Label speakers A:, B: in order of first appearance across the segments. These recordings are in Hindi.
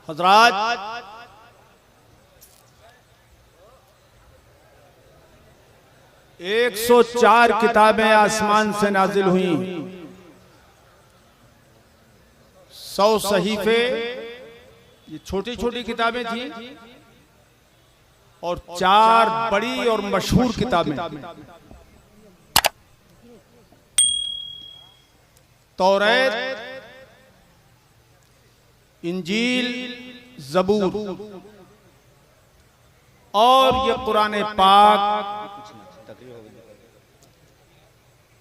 A: हजरात, एक 104 किताबें आसमान से नाजिल हुई, 100 सहीफे, ये छोटी छोटी किताबें थी, और 4 बड़ी और मशहूर किताबें, तौरात, इंजील, ज़बूर और ये कुरान पाक।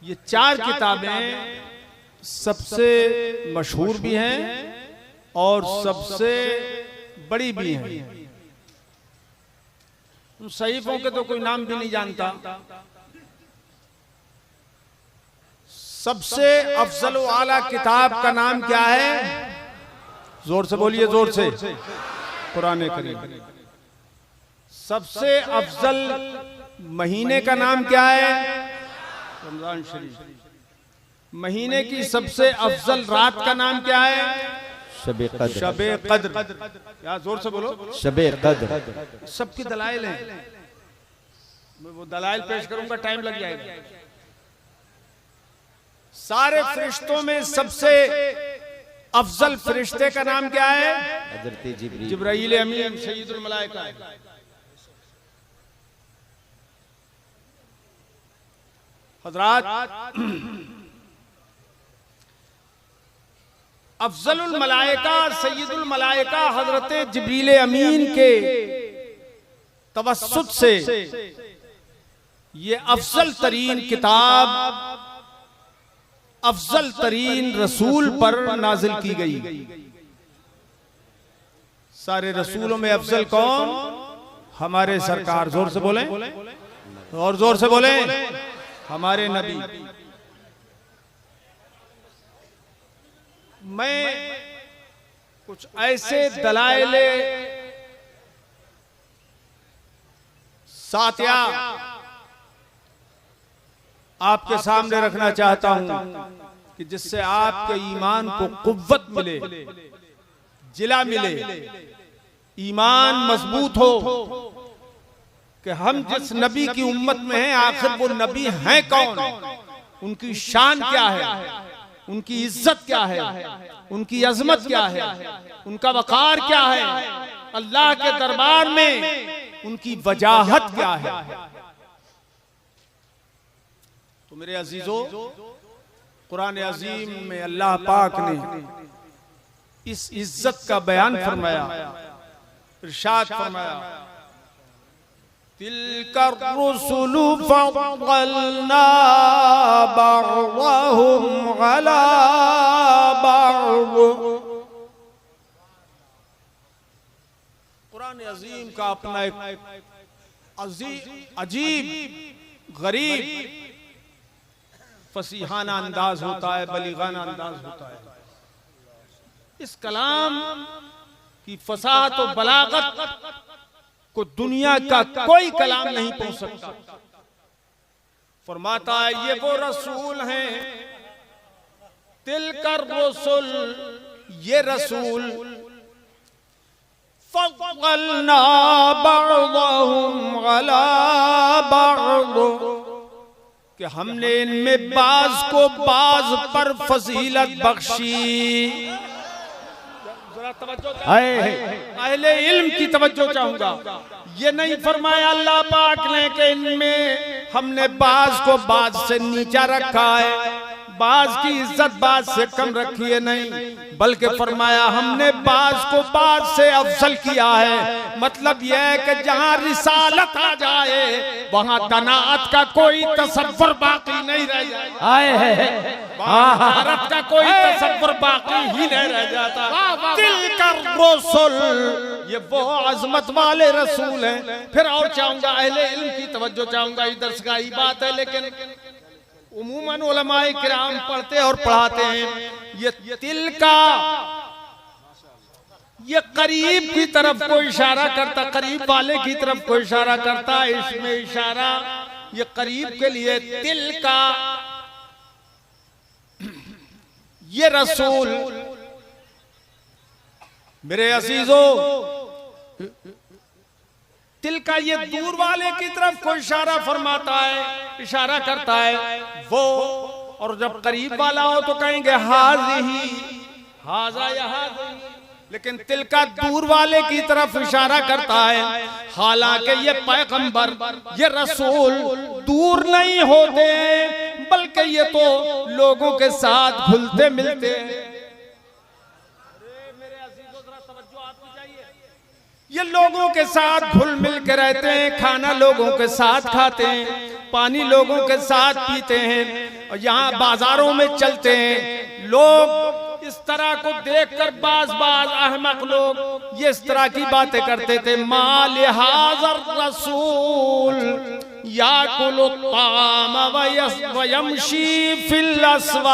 A: ये 4 किताबें सबसे मशहूर भी हैं और सबसे बड़ी भी हैं। उन सहीफों के तो कोई नाम भी नहीं जानता। सबसे अफजल व आला किताब का नाम क्या है? जोर से बोलिए, जोर से। कुरान करीम। सबसे अफजल महीने का नाम क्या है? रमजान शरीफ। महीने की सबसे अफजल रात का नाम क्या है?
B: शबे कद्र।
A: शबे कद्र। या जोर से बोलो,
B: शबे कद्र।
A: सबकी दलाइल हैं, मैं वो दलाइल पेश करूंगा, टाइम लग जाएगा। सारे फरिश्तों में सबसे अफजल फरिश्ते का नाम क्या है?
B: हज़रत
A: जिब्राईल अमीन सय्यदुल मलाइका। हजरात, अफजलुल मलाइका सय्यदुल मलाइका हजरत जिब्रील अमीन के तवस्सुत से ये अफजल तरीन किताब, अफजल तरीन रसूल पर नाजिल की गई। सारे रसूलों में अफजल कौन? हमारे सरकार। जोर से बोलें और जोर से बोलें, हमारे नबी। मैं कुछ ऐसे दलाइल सातिया आपके सामने रखना चाहता हूं कि जिससे आपके ईमान को कुव्वत मिले, जिला मिले, ईमान मजबूत हो कि हम जिस नबी की उम्मत में हैं, आखिर वो नबी हैं कौन, उनकी शान क्या है, उनकी इज्जत क्या है, उनकी अजमत क्या है, उनका वकार क्या है, अल्लाह के दरबार में उनकी वजाहत क्या है। तो मेरे अजीजों, कुरान अजीम में अल्लाह पाक ने इस इज्जत का बयान फरमाया, इरशाद फरमाया, तिलकर रुसुलु फद्दलना बअदहुम अला बअद। कुरान अजीम का अपना एक अजीब गरीब फसीहाना अंदाज होता है, बलीगाना अंदाज होता है। इस कलाम की फसाहत और बलागत को दुनिया का कोई कलाम नहीं पहुंच सकता। फरमाता है, ये वो रसूल हैं, तिलकर रसूल, ये रसूल, फद्दलना बअदहुम अला बअद, कि हमने इनमें बाज को बाज पर फजीलत बख्शी। अहले इल्म की तवज्जो चाहूंगा। ये नहीं फरमाया अल्लाह पाक ने कि इनमें हमने बाज को बाज से नीचा रखा है, बाज की इज्जत बाज से कम रखी है, नहीं, बल्कि फरमाया हमने बाज को बाज से अफजल किया है। मतलब यह है कि जहां रिसालत आ जाए वहां तनाअत का कोई तसव्वुर बाकी नहीं रह जाए, भारत का कोई तसव्वुर बाकी ही नहीं रह जाता। तिलकर रसूल, ये वो अजमत वाले रसूल हैं। फिर और चाहूंगा, अहले इल्म की तवज्जो चाहूंगा, इधर से ही बात है, लेकिन उमूमन उलमाए किराम पढ़ते और पढ़ाते हैं। ये तिल का, ये करीब की तरफ को इशारा करता, करीब वाले की तरफ को इशारा करता है। इसमें इशारा ये करीब के लिए, तिल का ये रसूल मेरे अजीजों, दिल का ये दूर वाले की तरफ को इशारा फरमाता है, इशारा करता है वो, और जब करीब वाला हो तो कहेंगे हाज़ी हाज़ा यहाँ, लेकिन दिल का दूर वाले की तरफ इशारा करता है। हालांकि ये पैगंबर, ये रसूल दूर नहीं होते, बल्कि ये तो लोगों के साथ घुलते मिलते हैं। ये लोगों के साथ घुल मिल के रहते हैं, खाना लोगों के साथ खाते हैं, पानी लोगों के साथ पीते हैं, और यहाँ बाजारों में चलते हैं। लोग इस तरह को देखकर बाज अहमक लोग ये इस तरह की बातें करते थे, माल हाज़र रसूल याकुलु ताम वयमशी फिल अस्वाक।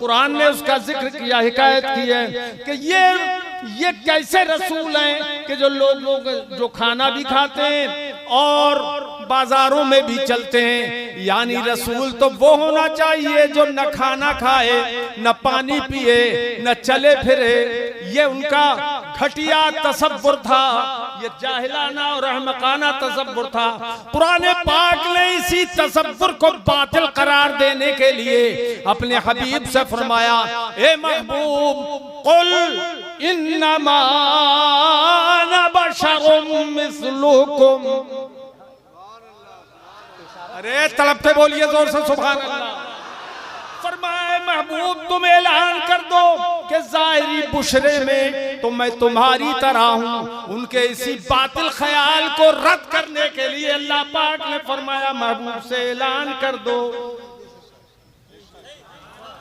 A: कुरान ने उसका जिक्र किया, हिकायत की है कि ये कैसे रसूल हैं कि जो लोग जो खाना भी खाते हैं और बाजारों में भी चलते हैं। यानी रसूल तो वो होना चाहिए जो न खाना खाए, न पानी पिए, न चले फिरे। ये उनका घटिया तसव्वुर था, ये जाहिलाना और अहमकाना तसव्वुर था। पुराने पाक ने इसी तसव्वुर को बातिल करार देने के लिए अपने हबीब से फरमाया, ए महबूब कुल इन्नमा अना बशरुम मिस्लुकुम। अरे तड़पते बोलिए जोर से सुभान अल्लाह। फरमाए महबूब तुम ऐलान कर दो कि ज़ाहिरी बुशरे में तो मैं तुम्हारी तरह हूँ। उनके इसी बातिल ख्याल को रद्द करने के लिए अल्लाह पाक ने फरमाया महबूब से ऐलान कर दो,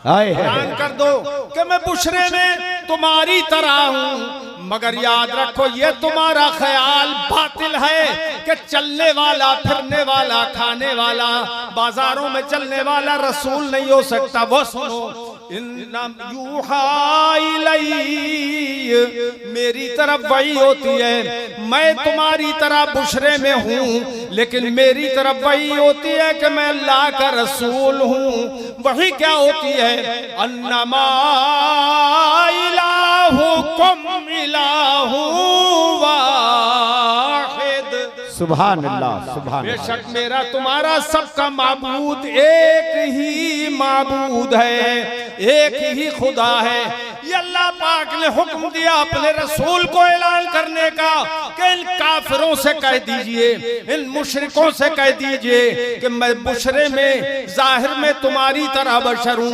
A: ऐलान कर दो कि मैं बुशरे में तुम्हारी तरह हूँ। मगर याद रखो ये तुम्हारा ख्याल बातिल है कि चलने वाला, फिरने वाला, खाने वाला, बाजारों में चलने वाला रसूल नहीं हो सकता। वो सुनो, यूहा इलैया, मेरी तरफ वही होती है। मैं तुम्हारी तरह बुशरे में हूँ, लेकिन मेरी तरफ वही होती है कि मैं अल्लाह का रसूल हूँ। वही क्या होती है, अन्नमा इलाहुकुम इलाहु वाहिद। सुभान अल्लाह, सुभान। बेशक मेरा तुम्हारा सबका माबूद एक ही माबूद है, एक ही खुदा है। ये अल्लाह पाक ने हुक्म दिया अपने रसूल को ऐलान करने का कि इन काफिरों से कह दीजिए, इन मुशरिकों से कह दीजिए कि मैं बुशरे में, जाहिर में तुम्हारी तरह बशर हूँ।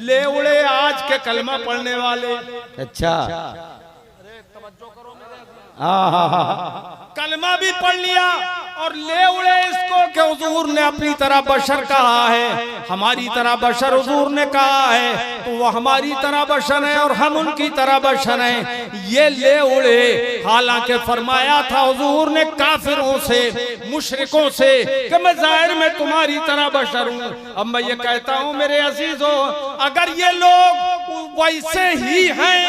A: ले उड़े आज के कलमा पढ़ने वाले। अच्छा, कलमा भी पढ़ लिया और ले उड़े इसको कि हुजूर ने अपनी तरह बशर कहा है, हमारी तरह बशर हुजूर ने कहा है, तो वो हमारी तरह बशर है और हम उनकी तरह बशर हैं। ये ले उड़े। हालांकि फरमाया था हुजूर ने काफिरों से, मुशरिकों से कि मैं जाहिर में तुम्हारी तरह बशर हूँ। अब मैं ये कहता हूँ मेरे अजीजों, अगर ये लोग वैसे ही हैं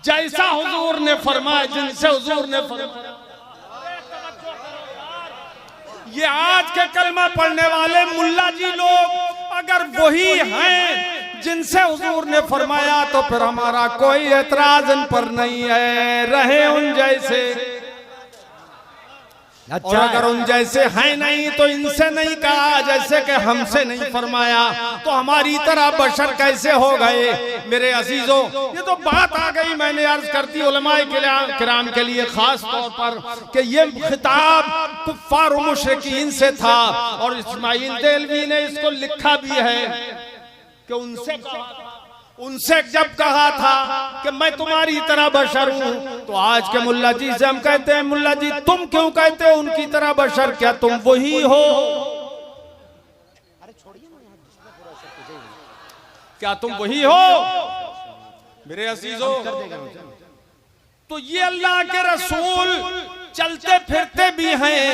A: जैसा हुजूर ने फरमाया, जिनसे हुजूर ने फरमाया, ये आज के कलमा पढ़ने वाले मुल्ला जी लोग अगर वही हैं जिनसे हुजूर ने फरमाया, तो फिर हमारा कोई एतराज इन पर नहीं है, रहे उन जैसे। और अगर उन जैसे हैं नहीं तो इनसे नहीं कहा, जैसे कि हमसे नहीं फरमाया, तो हमारी तरह बशर कैसे हो गए। मेरे अजीजों, ये तो बात आ गई, मैंने अर्ज करती उलमाए किराम के लिए खास तौर पर कि ये खिताब कुफ्फार व मुशरिकीन से था, और इस्माइल देलवी ने इसको लिखा भी है कि उनसे जब कहा था कि मैं तुम्हारी तरह बशर हूँ, तो आज के मुल्ला जी से हम कहते हैं, मुल्ला जी तुम क्यों कहते हो उनकी तरह बशर, क्या तुम वही हो? क्या तुम वही हो? मेरे अजीजों, तो ये अल्लाह के रसूल चलते फिरते भी हैं,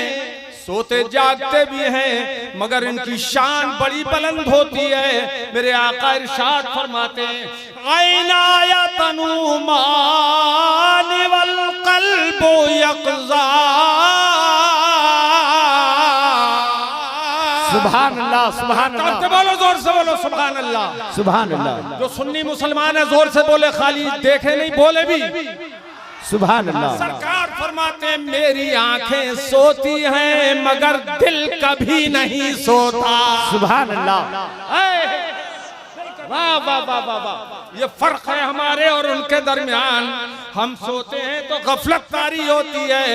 A: सोते जागते भी हैं, मगर इनकी शान बड़ी बुलंद होती है। मेरे आका इरशाद फरमाते हैं, आइना यतनु मान वल कल्बु यक़ज़ा।
B: सुभान अल्लाह, सुभान
A: करते
B: अल्लाह,
A: बोलो, जोर से बोलो सुभान अल्लाह।
B: सुभान अल्लाह,
A: जो सुन्नी मुसलमान है जोर से बोले, खाली देखे नहीं बोले भी।
B: सुभान अल्लाह।
A: सरकार फरमाते हैं मेरी आंखें सोती हैं मगर दिल कभी नहीं सोता।
B: सुभान अल्लाह।
A: वाह वाह वाह वाह वाह, ये फर्क है हमारे और उनके दरमियान। हम सोते हैं तो गफलत तारी होती है,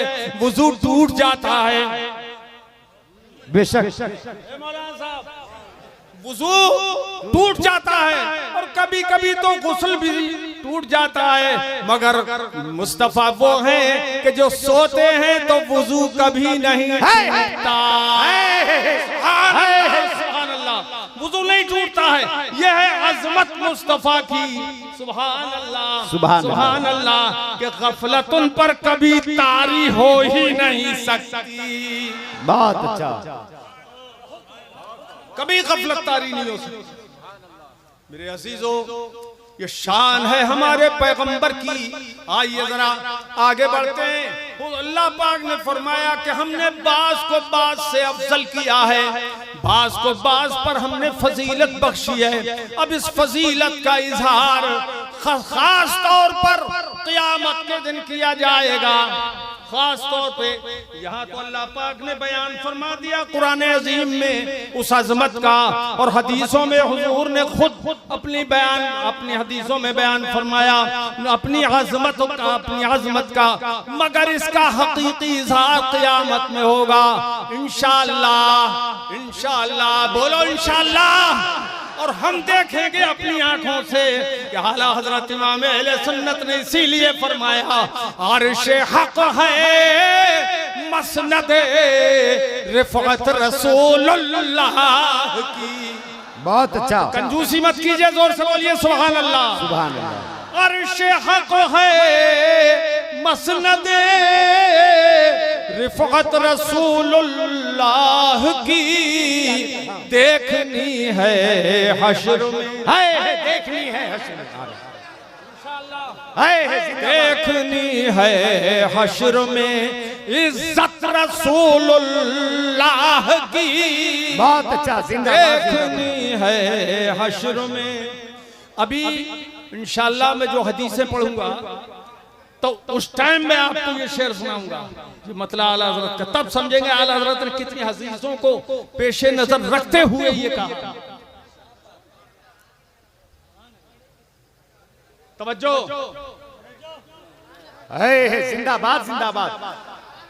A: वुजू टूट जाता है।
B: बेशक
A: मौलाना साहब, वुजू टूट जाता है और कभी कभी तो गुस्ल भी टूट जाता है, मगर मुस्तफा वो हैं कि जो सोते हैं तो वुजू कभी नहीं टूटता। सुभान अल्लाह, वुजू नहीं टूटता है। यह है अजमत मुस्तफा की। सुभान अल्लाह, सुभान अल्लाह कि गफलत उन पर कभी तारी हो ही नहीं सकती।
B: बहुत अच्छा।
A: कभी गफलत तारी नहीं हो सकती। मेरे अजीजों, ये शान है हमारे पैगंबर की। आइए जरा आगे बढ़ते हैं। अल्लाह पाक ने फरमाया कि हमने बास को बास से अफजल किया है, बास को बास पर हमने फजीलत बख्शी है। अब इस फजीलत का इजहार खास तौर पर क़यामत के दिन किया जाएगा। खास तौर पे यहाँ तो अल्लाह पाक ने बयान फरमा दिया कुरान अजीम में उस अजमत का, और हदीसों में हुजूर ने खुद अपनी हदीसों में बयान फरमाया अपनी अजमत का, मगर इसका हकीकी इज़हार क़यामत में होगा इंशाअल्लाह। इंशाअल्लाह बोलो इंशाअल्लाह। और हम देखेंगे अपनी आंखों से कि आला हजरत इमाम अहले सुन्नत ने इसीलिए फरमाया अर्शे हक है मसनद रिफ़अत रसूलुल्लाह की।
B: बहुत अच्छा।
A: कंजूसी मत कीजिए, जोर से बोलिए सुभान अल्लाह।
B: सुभान अल्लाह।
A: अर्शे हक है मसनद रिफ़अत रसूलुल्लाह की। देखनी है हश्र में, देखनी है हश्र में, देखनी है हश्र में इज्जत रसूलुल्लाह की।
B: बहुत अच्छा।
A: देखनी है हश्र में। अभी इंशाअल्लाह मैं जो हदीसें पढ़ूंगा तो उस टाइम में आपको ये शेर सुनाऊंगा, जो मतलब आला हजरत का, तब समझेंगे आला हजरत ने कितनी हदीसों को पेशे नजर रखते हुए ये कहा। तवज्जो,
B: जिंदाबाद जिंदाबाद।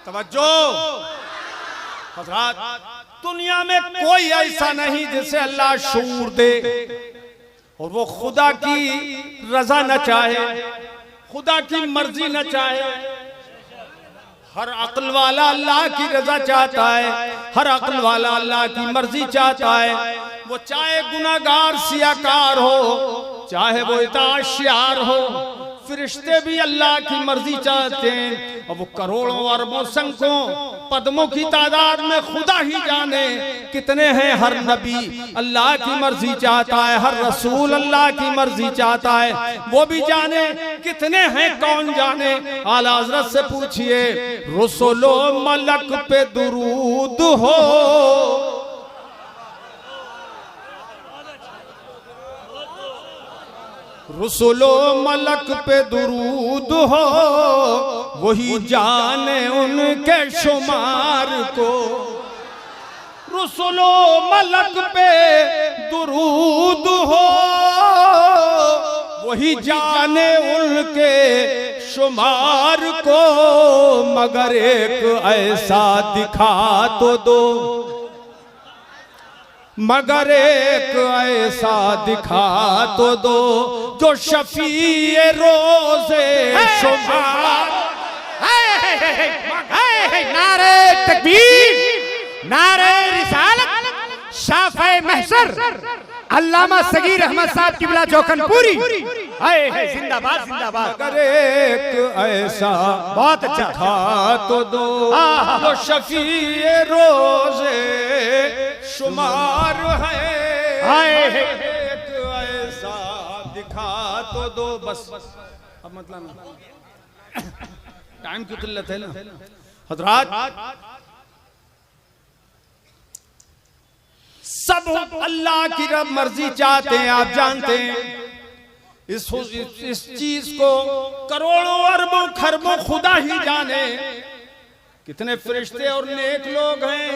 A: तवज्जो हजरात, दुनिया में कोई ऐसा नहीं जिसे अल्लाह शऊर दे और वो खुदा की रजा न चाहे, खुदा की मर्जी न चाहे। हर अक्ल वाला अल्लाह की रजा चाहता है, हर अक्ल वाला अल्लाह की मर्जी चाहता है। वो चाहे गुनाहगार सियाकार हो, चाहे वो इताशियार हो, फरिश्ते भी अल्लाह की मर्जी चाहते हैं। और वो करोड़ों अरबों संख्यों पद्मों की तादाद में खुदा ही जाने कितने हैं। हर नबी अल्लाह की मर्जी चाहता है, हर रसूल अल्लाह की मर्जी चाहता है, वो भी जाने कितने हैं, कौन जाने। आला हज़रत से पूछिए रसूलो मलक पे दुरूद हो, रसूलो मलक पे दुरूद हो, वही जाने उनके शुमार को। रसूलो मलक पे दुरूद हो, वही जाने उनके शुमार को। मगर एक ऐसा दिखा तो दो, मगर एक ऐसा दिखा तो दो जो शफीए रोज़े शुमार।
B: नारे तकबीर, नारे रिसालत, शाफ़े महशर, अल्लामा सगीर अहमद साहब किबला जोखनपुरी। जिंदाबाद जिंदाबाद।
A: मगर एक ऐसा
B: बहुत अच्छा
A: दिखा तो दो जो शफीए रोज़े शुमार है। एक ऐसा दिखा तो दो, बस अब मतलब ना, टाइम की किल्लत है ना हजरात। सब अल्लाह की रब मर्जी चाहते हैं, आप जानते हैं। इस चीज को करोड़ों अरबों खरबों खुदा ही जाने कितने फरिश्ते और नेक लोग हैं।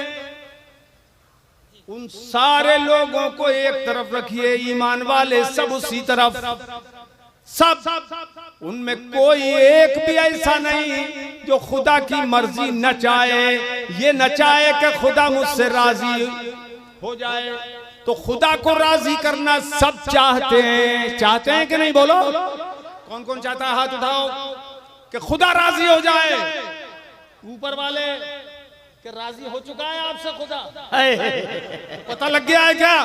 A: उन सारे लोगों को एक तरफ रखिए, ईमान वाले सब उसी तरफ, सब उनमें कोई एक भी ऐसा नहीं जो खुदा की मर्जी न चाहे, ये न चाहे कि खुदा मुझसे राजी हो जाए। तो खुदा को राजी करना सब चाहते हैं, चाहते हैं कि नहीं? बोलो, कौन कौन चाहता है? हाथ उठाओ कि खुदा राजी हो जाए। ऊपर वाले कि राजी हो चुका है आपसे खुदा? पता लग गया है क्या?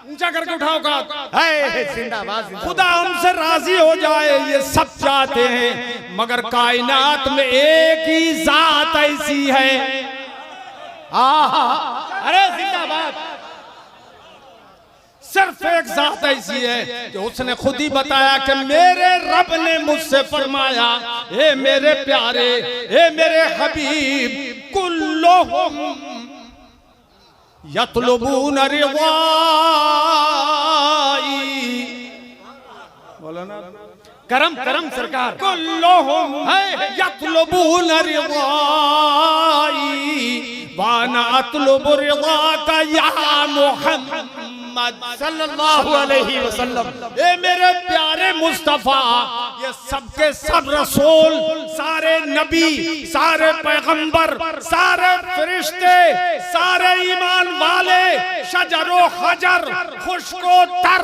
A: ऊंचा करके उठाओ का।
B: जिंदाबाद।
A: खुदा हमसे राजी हो जाए, ये सब चाहते हैं, मगर कायनात में एक ही जात ऐसी है।
B: अरे जिंदाबाद।
A: सिर्फ एक जात ऐसी है कि उसने खुद ही बताया कि मेरे रब ने मुझसे फरमाया, ए मेरे प्यारे, ए मेरे हबीब, कुल्लुहुम यतलबून रिवाई। बोलो ना,
B: करम करम सरकार।
A: कुल्लुहुम यतलबून रिवाई वाना अतलबु रिवाका या मुहम्मद
B: सल्लल्लाहु अलैहि वसल्लम।
A: ए मेरे प्यारे मुस्तफा, ये सबके सब रसूल, सारे नबी, सारे पैगंबर, सारे फरिश्ते, सारे ईमान वाले, शजरो हजर, खुशको तर,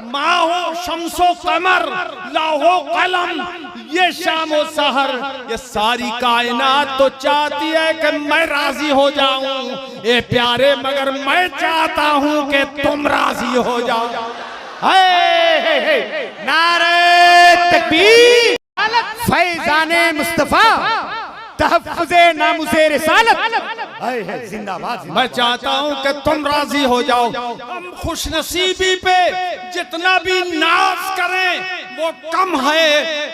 A: माहो शम्सो कमर, लाहो कलम, ये शामो सहर, ये सारी कायनात तो चाहती है कि मैं राजी हो जाऊं, ए प्यारे, मगर मैं चाहता हूं कि तुम राजी हो जाओ।
B: नारे तकबीर, फैजाने मुस्तफा, तहफ्फुज़े नामुज़े रिसालत। जिंदाबाद।
A: मैं चाहता हूं कि तुम राजी हो जाओ। हम खुशनसीबी पे जितना भी नाज करें वो कम है।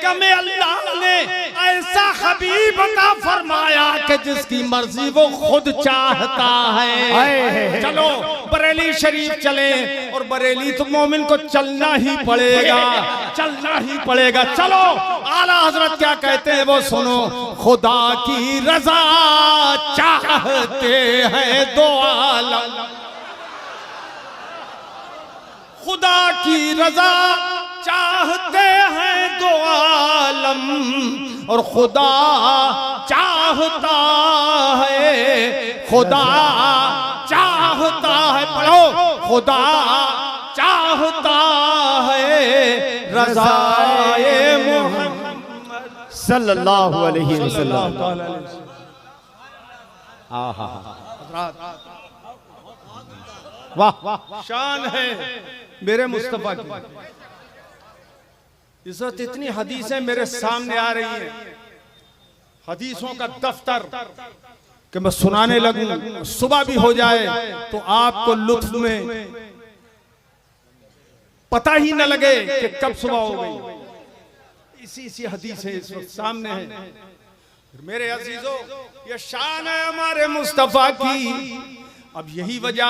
A: कमे अल्लाह ने ऐसा हबीब अता फरमाया कि जिसकी मर्जी वो खुद चाहता है। चलो बरेली शरीफ चले, और बरेली तो मोमिन को चलना ही पड़ेगा, चलना ही पड़ेगा। चलो, आला हजरत क्या कहते हैं वो सुनो। खुदा की रजा चाहते हैं दो आलम, खुदा की रजा चाहते हैं दो आलम, और खुदा चाहता है, खुदा चाहता है, पढ़ो, खुदा चाहता है रज़ाए मुहम्मद
B: सल्लल्लाहु अलैहि वसल्लम।
A: वाह, शान है मेरे मुस्तफा की। इस वक्त इतनी हदीसें मेरे सामने आ रही हैं, हदीसों का दफ्तर कि मैं सुनाने लगूं, सुबह भी हो जाए तो आपको लुत्फ में पता ही न लगे कि कब सुबह हो गई। इसी हदीसें इस वक्त सामने हैं। मेरे अजीजों, ये शान है हमारे मुस्तफा की। अब यही वजह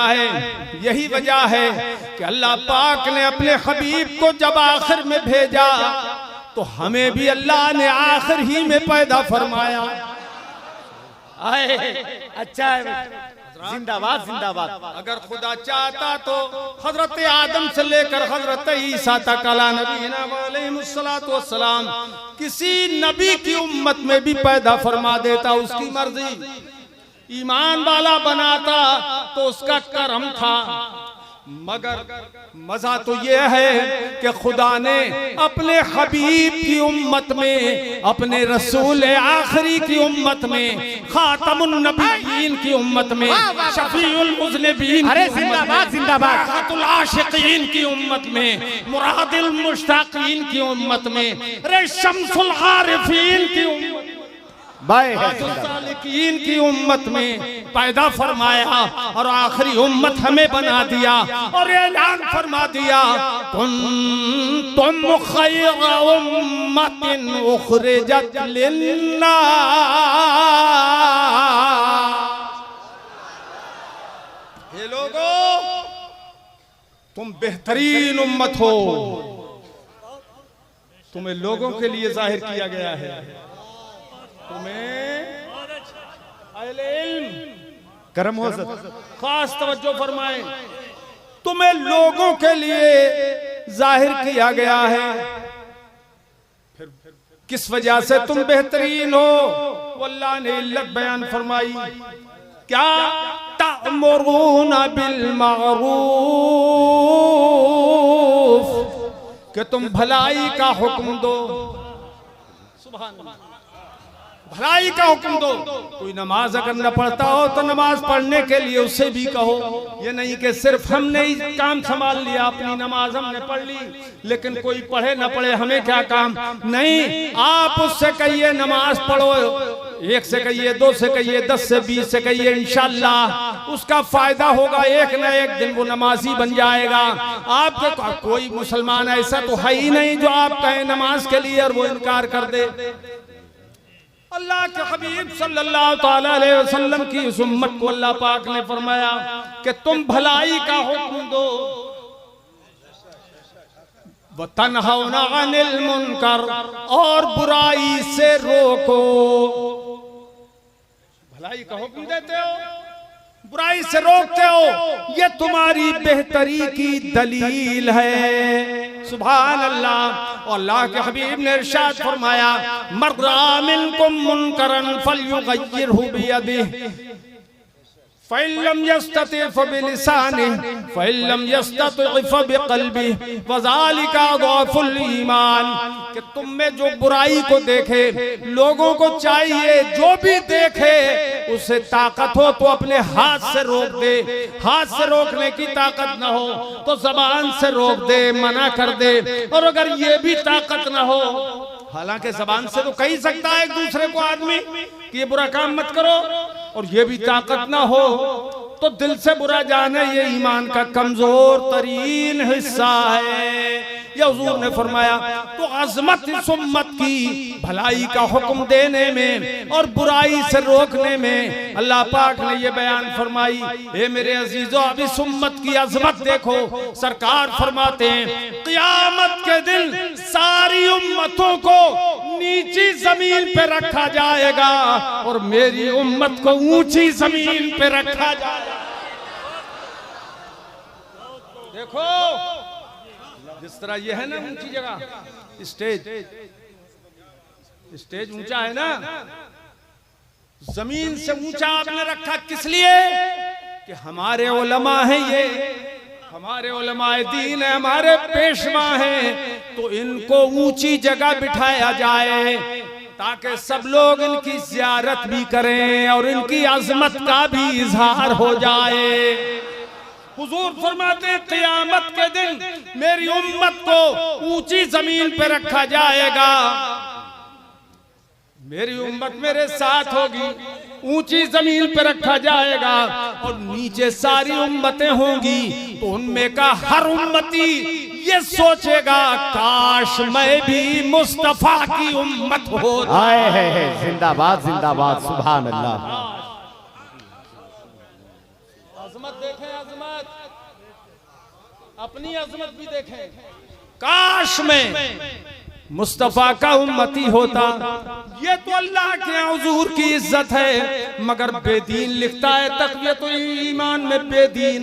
A: है कि अल्लाह पाक ने अपने हबीब को जब आखिर में भेजा तो हमें भी अल्लाह ने आखिर ही में पैदा फरमाया।
B: अच्छा है, जिंदाबाद जिंदाबाद।
A: अगर खुदा चाहता तो हजरत आदम से लेकर हजरत ईसा तक अला नबीना अलैहिस्सलातु वस्सलाम किसी नबी की उम्मत में भी पैदा फरमा देता, उसकी मर्जी। ईमान वाला बनाता तो उसका करम था। मगर मजा तो यह है कि खुदा ने अपने हबीब की उम्मत में, अपने रसूल आखिरी की उम्मत में, खातमुन नबीयीन की उम्मत में, शफीउल मुज़निबीन,
B: अरे जिंदाबाद जिंदाबाद,
A: खातुल आशिकीन की उम्मत में, मुरादिल मुश्ताकीन की उम्मत में, अरे शम्सुल आरिफीन की उम्मत, सालिकीन की उम्मत में पैदा फरमाया, और आखिरी उम्मत हमें बना दिया और ऐलान फरमा दिया, कुंतुम खैरा उम्मतिन उखरिजत लिन्नास। हे लोगों, तुम बेहतरीन उम्मत हो, तुम्हें लोगों के लिए जाहिर किया गया है। तुम्हें अहले इल्म
B: करम हो सर,
A: खास तवज्जो फरमाएं, तुम्हें लोगों के लिए जाहिर किया गया है। फिर किस वजह से तुम बेहतरीन हो? वो अल्लाह ने इल्लत बयान फरमाई, क्या तअमुरूना बिल मारूफ, कि तुम भलाई का हुक्म दो। सुभान अल्लाह, भलाई का हुक्म दो। कोई नमाज अगर न पढ़ता हो तो नमाज पढ़ने के लिए उससे भी कहो। ये नहीं कि सिर्फ हमने ही काम संभाल लिया, अपनी नमाज हमने पढ़ ली, लेकिन कोई पढ़े न पढ़े हमें क्या काम। नहीं, आप उससे कहिए नमाज पढ़ो, 1 से कहिए, 2 से कहिए, 10 से 20 से कहिए, इंशाअल्लाह उसका फायदा होगा। एक न एक दिन वो नमाजी बन जाएगा। आपके कोई मुसलमान ऐसा तो है ही नहीं जो आप कहें नमाज के लिए और वो इनकार कर दे। अल्लाह के हबीब सल्लल्लाहु ताला अलैहि वसल्लम की इस उम्मत को अल्लाह पाक ने फरमाया कि तुम भलाई का हुक्म दो, व तन्हौना अनिल मुनकर, और बुराई से रोको। भलाई का हुक्म देते हो, बुराई से रोकते हो, ये तुम्हारी बेहतरी की दलील है। सुभान अल्लाह। और अल्लाह के हबीब ने इरशाद फरमाया, मर्रा मिनकुम मुनकरन फलयुगय्यिरहु बियदिही, फ़इल्लम यस्तति फ़बिलिसानिही, फ़इल्लम यस्तति फ़बिक़ल्बिही, वज़ालिका अज़अफ़ुल ईमान। कि तुम में जो बुराई को देखे, लोगों को चाहिए जो भी देखे उसे ताकत हो तो अपने हाथ से रोक दे, हाथ से रोकने की ताकत ना हो तो जबान से रोक दे, मना कर दे। और अगर ये भी ताकत ना हो, हालांकि जबान से तो कह सकता है एक दूसरे को आदमी कि ये बुरा काम मत करो, और ये भी ताकत ना हो तो दिल से बुरा जाने ये ईमान का कमजोर तरीन हिस्सा है। ये हुजूर ने फरमाया, तो अजमत इस उम्मत की भलाई का हुक्म देने में और बुराई से रोकने में अल्लाह पाक ने ये बयान फरमाई। ए मेरे अजीजों, अब इस उम्मत की अजमत देखो। सरकार फरमाते हैं, क़यामत के दिन सारी उम्मतों को नीची जमीन पे रखा जाएगा और मेरी उम्मत को ऊंची जमीन पे रखा जाएगा। देखो, जिस तरह ये है ना ऊंची जगह, स्टेज ऊंचा है ना, जमीन से ऊंचा आपने रखा किस लिए? कि हमारे उलमा हैं, ये हमारे उलमाए दीन है, हमारे पेशवा हैं, तो इनको ऊंची जगह बिठाया जाए ताकि सब लोग इनकी ज़ियारत भी करें और इनकी अजमत का भी इजहार हो जाए। हुजूर फरमाते हैं, क़यामत के दिन मेरी उम्मत को ऊंची जमीन पे रखा जाएगा, मेरी उम्मत मेरे साथ होगी, ऊंची जमीन पे रखा जाएगा और नीचे सारी उम्मतें होंगी। तो उनमें का हर उम्मती ये सोचेगा, काश मैं भी मुस्तफा की उम्मत हो।
B: आए है जिंदाबाद जिंदाबाद, सुभान अल्लाह।
A: अजमत देखें, अजमत, अपनी अजमत भी देखें। काश में मुस्तफा का उम्मती होता। ये तो अल्लाह के हुजूर की इज्जत है, मगर बेदीन लिखता है तक़वियत ईमान में बेदीन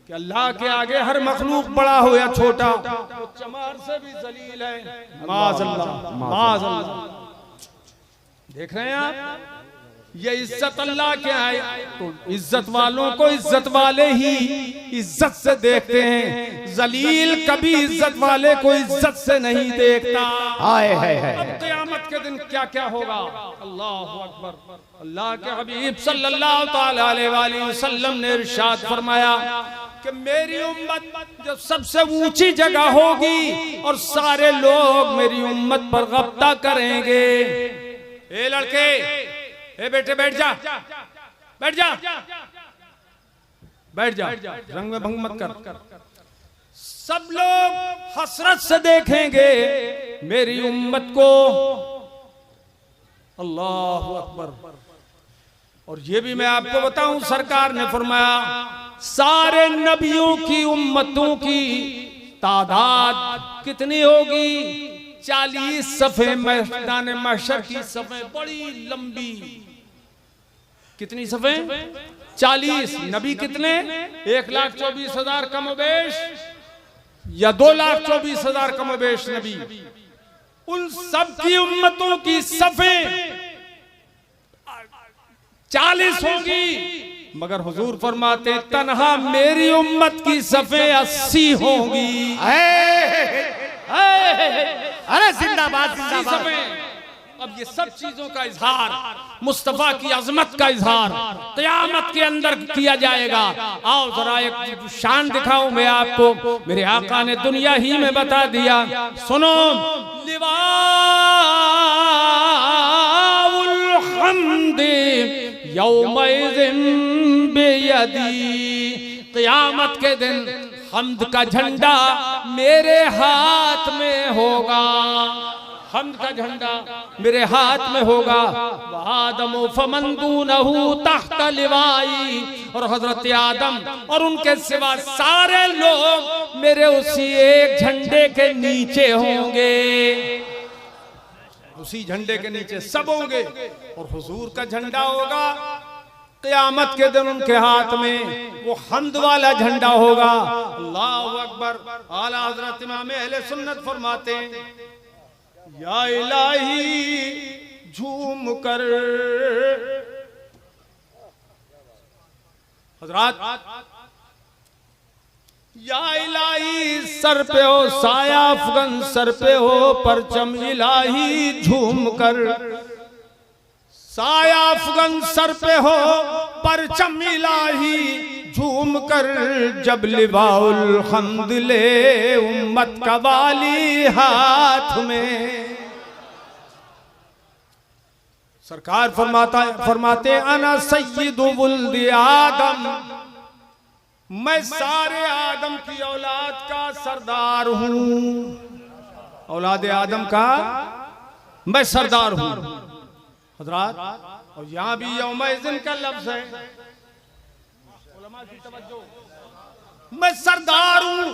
A: कि अल्लाह के आगे हर मखलूक बड़ा हो या छोटा, तो चमार से भी जलील है। माज़अल्लाह, माज़अल्लाह। देख रहे हैं आप, ये इज्जत अल्लाह के है, तो इज्जत वालों को इज्जत वाले ही इज्जत से देखते हैं। जलील कभी इज्जत वाले को इज्जत से नहीं देखता।
B: आए है
A: अब क़यामत के दिन क्या क्या होगा? अल्लाहु अकबर। अल्लाह के हबीब सल्लल्लाहु ताला अलैहि वसल्लम ने इरशाद फरमाया कि मेरी उम्मत जब सबसे ऊंची जगह होगी और सारे लोग मेरी उम्मत पर गब्ता करेंगे। ए लड़के, ए बेटे, बैठ जा, बैठ जा, बैठ जा, रंग में भंग मत कर। सब लोग हसरत से देखेंगे मेरी उम्मत को। अल्लाहु अकबर। और ये भी मैं आपको बताऊं, सरकार ने फरमाया सारे नबियों की उम्मतों की तादाद कितनी होगी? 40 सफ़े मैदान महशर की सफ़े बड़ी लंबी। कितनी सफ़े? 40। नबी कितने? 1,24,000 कमोबेश या 2,24,000 कमोबेश नबी। उन सब की उम्मतों की सफ़े 40 होगी, मगर हुजूर फरमाते तन्हा मेरी उम्मत की सफ़े 80 होंगी।
B: अरे जिंदाबाद जिंदाबाद।
A: अब ये सब चीजों का इजहार, मुस्तफा की अजमत का इजहार क़यामत के अंदर किया जाएगा। आओ जरा एक शान दिखाऊं मैं आपको। मेरे आका ने दुनिया ही में बता दिया। सुनो, लिवाउल हम्द यौमइज़िन बियदी। क़यामत के दिन हम्द का झंडा मेरे हाथ में होगा। हम्द का झंडा मेरे हाथ में होगा। आदम फमन दूनहु तहत लिवाई। और हजरत आदम और उनके सिवा सारे लोग मेरे उसी एक झंडे के नीचे होंगे। उसी झंडे के नीचे सब होंगे। और हुजूर का झंडा होगा क़यामत के दिन उनके हाथ में, वो हम्द वाला झंडा होगा। अल्लाहु अकबर। आला हजरत इमाम अहले सुन्नत फरमाते हैं, या इलाही झूम कर। हजरात, या इलाही सर पे हो साया अफगन, सर पे हो परचम इलाही झूम कर। साया अफगन सर पे हो परचम इलाही झूम कर। जब लिवाउल हम्द ले उम्मत का वाली हाथ में। सरकार फरमाते अना सय्यिदु वुल्द आदम, मैं सारे आदम की औलाद का सरदार हूं। औलाद आदम का मैं सरदार हूं। हजरात, और यहां भी यौमइज़िन का लफ्ज है। उलमा की तवज्जो, मैं सरदार हूं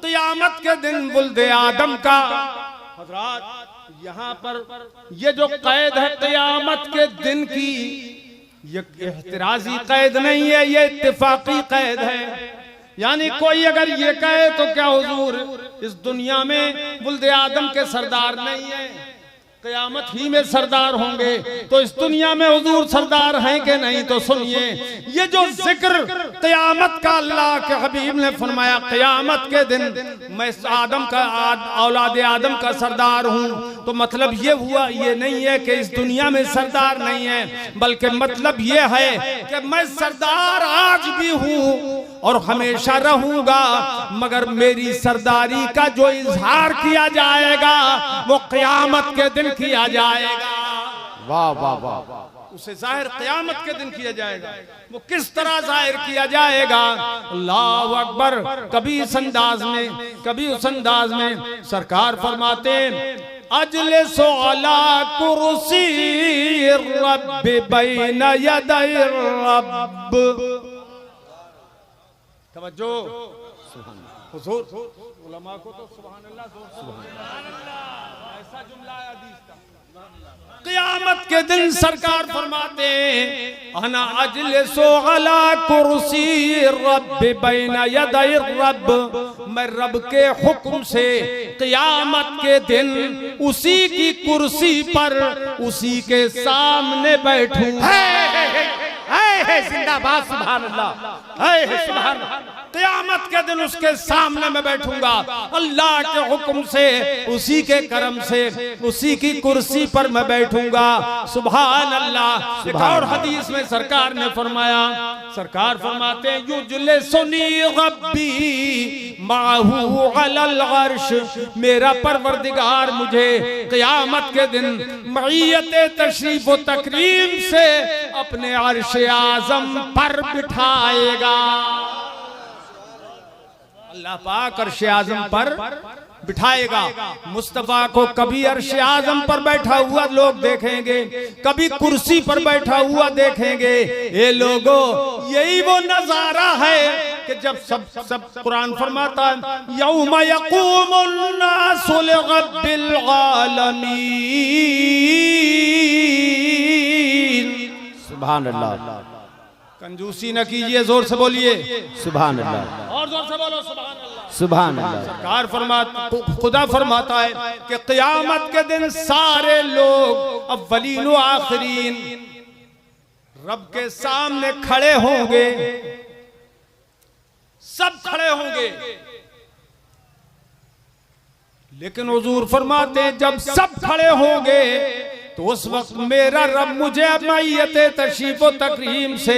A: क़यामत के दिन वुल्द आदम का। हजरात, यहाँ पर ये जो कैद है क़यामत के दिन की, ये एहतिराजी कैद नहीं है, ये इत्तिफाकी कैद है। यानी कोई अगर ये कहे तो क्या हुजूर इस दुनिया में वुल्द आदम के सरदार नहीं है, क़यामत ही में सरदार होंगे, तो इस दुनिया में हुजूर सरदार हैं कि नहीं? तो सुनिए, ये जो जिक्र क़यामत का अल्लाह के हबीब ने फरमाया क़यामत के दिन मैं आदम का औलाद आदम का सरदार हूँ, तो मतलब ये हुआ ये नहीं है कि इस दुनिया में सरदार नहीं है, बल्कि मतलब ये है कि मैं सरदार आज भी हूँ और हमेशा रहूंगा, मगर मेरी सरदारी का जो इजहार किया जाएगा वो क़यामत के दिन किया जाएगा।
B: वाह वाह वाह।
A: उसे जाहिर क़यामत के दिन किया जाएगा। वो किस तरह जाहिर किया जाएगा? अल्लाहु अकबर। कभी इस अंदाज में, कभी उस अंदाज में। सरकार फरमाते अजलिसु अला कुर्सी रब्ब बैन यदै रब्ब। तवज्जो, हुजूर उलमा को तो सुभान अल्लाह, ऐसा जुमला है हदीस का। क़यामत के दिन सरकार फरमाते हैं अना अजलिसु अला कुर्सी रब्ब बैन यदै रब्ब, मैं रब के हुक्म से क़यामत के दिन उसी की कुर्सी पर उसी के सामने बैठूं।
B: जिंदाबाद सुभान अल्लाह।
A: सुभान। क़यामत के दिन उसके सामने मैं बैठूंगा अल्लाह के हुक्म से, उसी के करम से, उसी की कुर्सी पर मैं बैठूंगा। सुभान अल्लाह। एक और हदीस में सरकार ने फरमाया, सरकार फरमाते हैं युजलिसुनी रब्बी माहू अलल अर्श, मेरा परवरदिगार मुझे क़यामत के दिन मईयते तशरीफ व तकरीम से अपने अर्श आज़म पर बिठाएगा। अल्लाह पाक अर्श आज़म पर बिठाएगा। मुस्तफा को कभी अर्श आज़म पर बैठा हुआ लोग देखेंगे, कभी कुर्सी पर बैठा हुआ देखेंगे। ये लोगों, यही वो नजारा है कि जब सब कुरान फरमाता है यौम यक़ूमुन्नासु लिरब्बिल आलमीन।
B: सुभान अल्लाह।
A: कंजूसी न कीजिए, जोर से बोलिए
B: सुभान अल्लाह।
A: और जोर से बोलो सुभान अल्लाह।
B: सुभान अल्लाह।
A: सरकार खुदा फरमाता है कि क़यामत के दिन सारे लोग अव्वलीन व आखिरीन रब के सामने खड़े होंगे, सब खड़े होंगे। लेकिन हुजूर फरमाते हैं जब सब खड़े होंगे तो उस वक्त मेरा रब मुझे मैयत तशरीफ व तकरीम से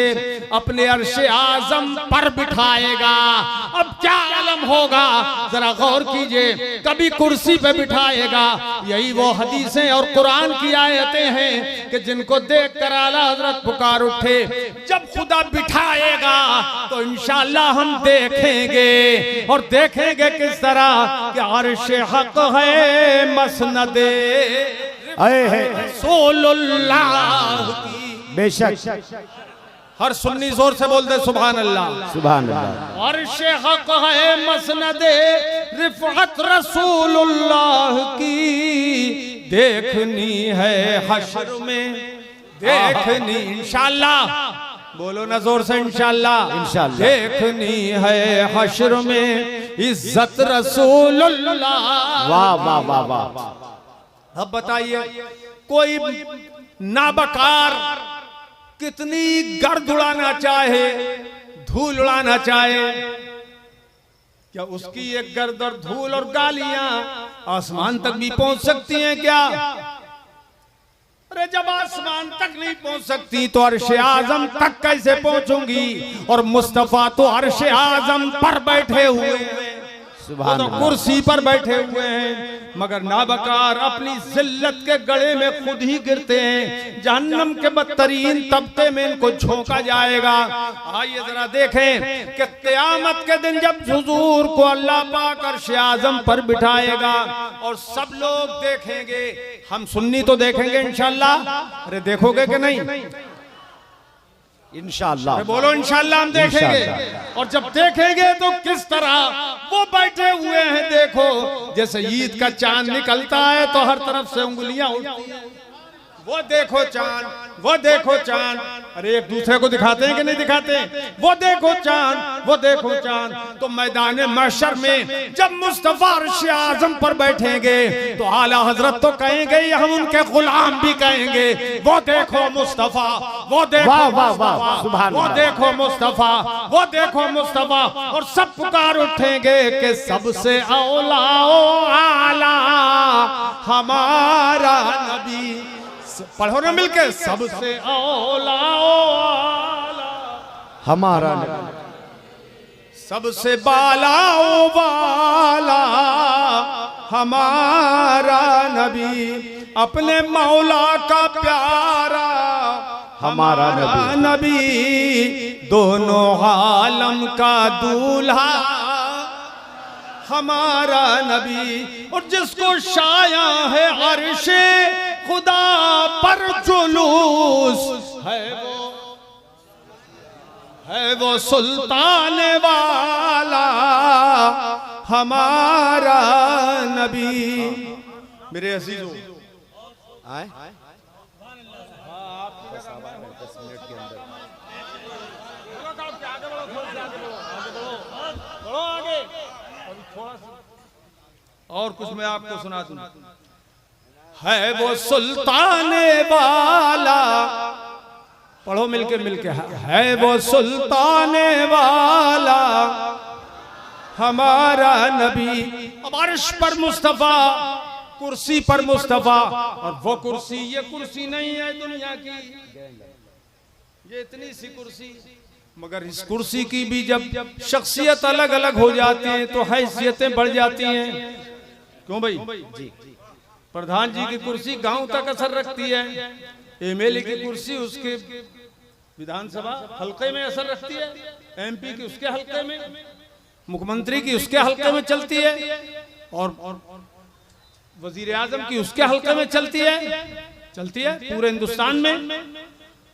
A: अपने अर्शे आजम पर बिठाएगा। अब क्या आलम होगा, जरा गौर कीजिए। कभी कुर्सी पे बिठाएगा, यही वो हदीसें और कुरान की आयतें हैं कि जिनको देखकर आला हजरत पुकार उठे। जब खुदा बिठाएगा तो इंशाअल्लाह हम देखेंगे, और देखेंगे किस तरह कि अर्शे हक है मसनदे रसूलुल्लाह की।
B: बेशक
A: हर सुन्नी जोर से बोल दे सुभान अल्लाह।
B: सुभान अल्लाह।
A: अर्शे हक है मसनदे रिफअत रसूलुल्लाह की। देखनी है हश्र में, देखनी इंशाअल्लाह, बोलो ना जोर से इंशाअल्लाह।
B: इंशाअल्लाह।
A: देखनी है हश्र में इज्जत रसूलुल्लाह।
B: वाह वाह वाह वाह।
A: अब बताइए कोई नाबकार कितनी गर्द उड़ाना चाहे, धूल उड़ाना चाहे, क्या उसकी एक गर्द और धूल और गालियां आसमान तक भी पहुंच सकती हैं क्या? अरे जब आसमान तक नहीं पहुंच सकती तो अर्शे आजम तक कैसे पहुंचूंगी? और मुस्तफा तो अर्शे आजम पर बैठे हुए हैं,
B: सुभान
A: तो
B: अल्लाह।
A: कुर्सी पर बैठे हुए हैं, मगर नाबकार अपनी जिल्लत के गले में खुद ही गिरते हैं। जहन्नम के बदतरीन तबके में इनको झोंका जाएगा। आइए जरा देखें कि क़यामत के दिन जब हुजूर को अल्लाह पाक अर्शे आज़म पर बिठाएगा और सब लोग देखेंगे, हम सुन्नी तो देखेंगे इंशाअल्लाह। अरे देखोगे कि नहीं?
B: इंशाअल्लाह।
A: बोलो इंशाअल्लाह हम देखेंगे। और जब देखेंगे तो किस तरह वो बैठे हुए हैं, देखो जैसे ईद का चांद निकलता है तो हर तरफ से उंगलियां उठती हैं। वो देखो चांद, वो देखो चांद। अरे एक दूसरे को दिखाते हैं कि नहीं दिखाते? वो देखो चांद, वो देखो चांद। तो मैदान महशर में जब मुस्तफा अर्श आज़म पर बैठेंगे तो आला हजरत तो कहेंगे, हम उनके गुलाम भी कहेंगे, वो देखो मुस्तफा, वो देखो
B: वाह वाह वाह।
A: मुस्तफा,
B: सुभान
A: वो
B: अल्लाह।
A: देखो मुस्तफा, वो देखो मुस्तफा। और सब पुकार उठेंगे कि सबसे औला ओ आला हमारा नबी। पढ़ो ना मिलके, सबसे औला ओ आला
B: हमारा
A: सबसे बाला ओ बाला हमारा नबी, अपने मौला का प्यारा
B: हमारा
A: नबी, दोनों आलम का दूल्हा हमारा नबी। और जिसको शाया है अर्शे खुदा पर जुलूस है वो सुल्तान वाला हमारा नबी। मेरे अजीजों,
B: आए
A: और कुछ मैं आपको सुना दूं। है वो सुल्तान वाला, पढ़ो मिलके मिलके, है वो सुल्तान वाला हमारा नबी। अब अर्श पर मुस्तफा, कुर्सी पर मुस्तफा, और वो कुर्सी ये कुर्सी नहीं है दुनिया की, ये इतनी सी कुर्सी, मगर इस कुर्सी की भी जब शख्सियत अलग अलग हो जाती है तो हैसियतें बढ़ जाती हैं। क्यों भाई? जी, प्रधान जी की कुर्सी गांव तक असर रखती है, एमएलए की कुर्सी उसके विधानसभा हलके में असर रखती है, एमपी की उसके हलके में, मुख्यमंत्री की उसके हलके में चलती है, और वजीर आजम की उसके हलके में चलती है पूरे हिंदुस्तान में।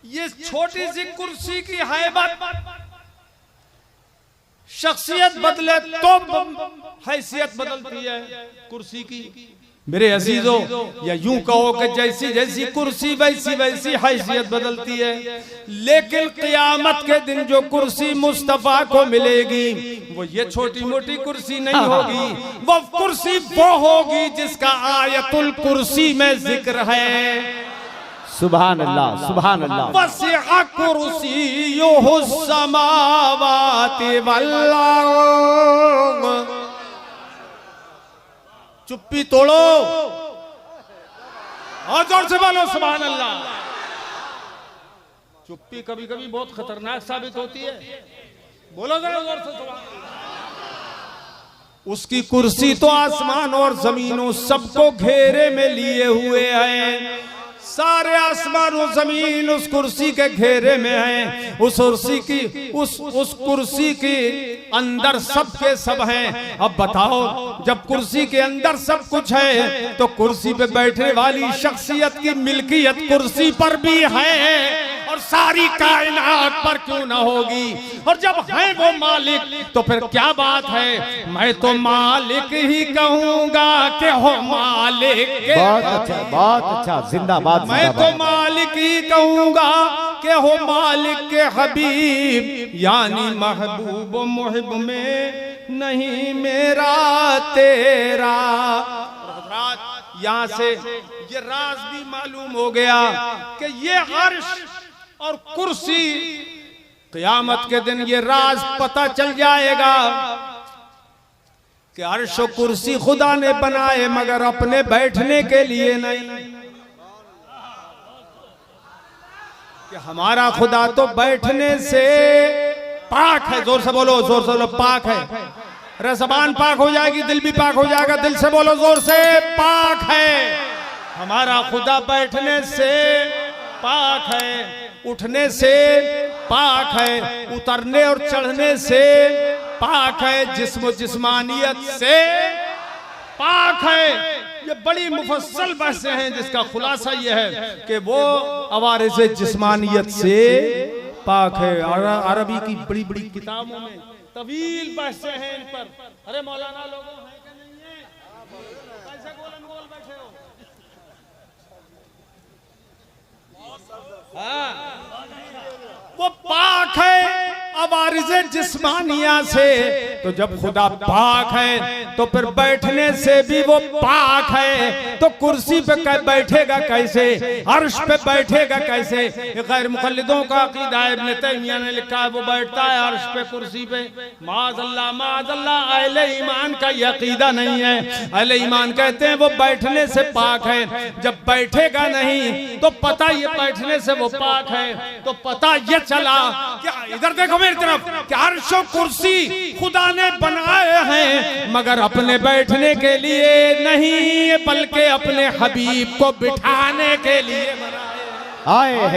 A: ये छोटी सी कुर्सी की हैबत शख्सियत बदले तो हैसियत बदलती है कुर्सी की। मेरे अजीजों, या यूं कहो कि जैसी जैसी कुर्सी वैसी वैसी हैसियत बदलती है। लेकिन क़यामत के दिन जो कुर्सी मुस्तफा को मिलेगी वो ये छोटी मोटी कुर्सी नहीं होगी, वो कुर्सी वो होगी जिसका आयतुल कुर्सी में जिक्र है।
B: सुभान अल्लाह, सुभान अल्लाह।
A: वसिअ कुर्सियुहु समावाति वल अर्द। चुप्पी तोड़ो और जोर से बोलो सुभान अल्लाह। चुप्पी कभी कभी बहुत खतरनाक साबित होती है। बोलो जरा जोर से सुभान अल्लाह। उसकी कुर्सी तो आसमान और जमीनों सबको घेरे में लिए हुए है। सारे आसमान और जमीन उस कुर्सी के घेरे में हैं। उस कुर्सी की उस कुर्सी के अंदर सब के सब हैं। अब बताओ, जब कुर्सी के अंदर सब कुछ है तो कुर्सी पे बैठने वाली शख्सियत की मिल्कियत कुर्सी पर भी है और सारी कायनात पर क्यों ना होगी। और जब है वो मालिक तो फिर क्या बात है। मैं तो मालिक ही कहूंगा कि हो मालिक।
B: बहुत अच्छा, बहुत अच्छा, जिंदाबाद।
A: मैं तो मालिक ही कहूंगा कि हो मालिक के हबीब, यानी महबूब मुहिब में नहीं मेरा तेरा। यहाँ से ये राज भी मालूम हो गया कि ये अर्श और कुर्सी, क़यामत के दिन ये राज पता चल जाएगा कि अर्श और कुर्सी खुदा ने बनाए मगर अपने बैठने के लिए नहीं। कि हमारा खुदा तो बैठने से पाक है। जोर से बोलो, जोर से बोलो, पाक है। अरे ज़बान पाक हो जाएगी, दिल भी पाक हो जाएगा। दिल से बोलो जोर से, पाक है। हमारा खुदा बैठने से पाक है, उठने से पाक है, उतरने और चढ़ने से पाक है, जिस्म जिस्मानियत से पाक है। ये बड़ी मुफस्सल बहसें हैं जिसका खुलासा ये है कि वो अवारिज़े जिस्मानियत से पाक है। अरबी की बड़ी बड़ी किताबों में तवील बहसें हैं इन पर। अरे मौलाना लोगों हैं कि नहीं है? कैसे गोलन गोल बैठे हो? हाँ, वो पाक है अवारिज़े जिस्मानिया से। तो जब खुदा पाक है तो फिर बैठने से भी वो पाक है। तो कुर्सी पे बैठेगा कैसे, अर्श पे बैठेगा कैसे? गैर मुक़ल्लिदों का अक़ीदा है। इब्न तैमिया ने लिखा है वो बैठता है अर्श पे, कुर्सी पे। माज़अल्लाह, माज़अल्लाह, अहले ईमान का ये अक़ीदा नहीं है। अहले ईमान कहते हैं वो बैठने से पाक है। जब बैठेगा नहीं तो पता ये बैठने से वो पाक है। तो पता ये चला क्या, इधर देखो मेरी तरफ, कि अर्श और कुर्सी खुदा ने बनाए हैं मगर अपने बैठने के लिए नहीं, बल्कि अपने हबीब को बिठाने के लिए बनाए।
B: आए हैं।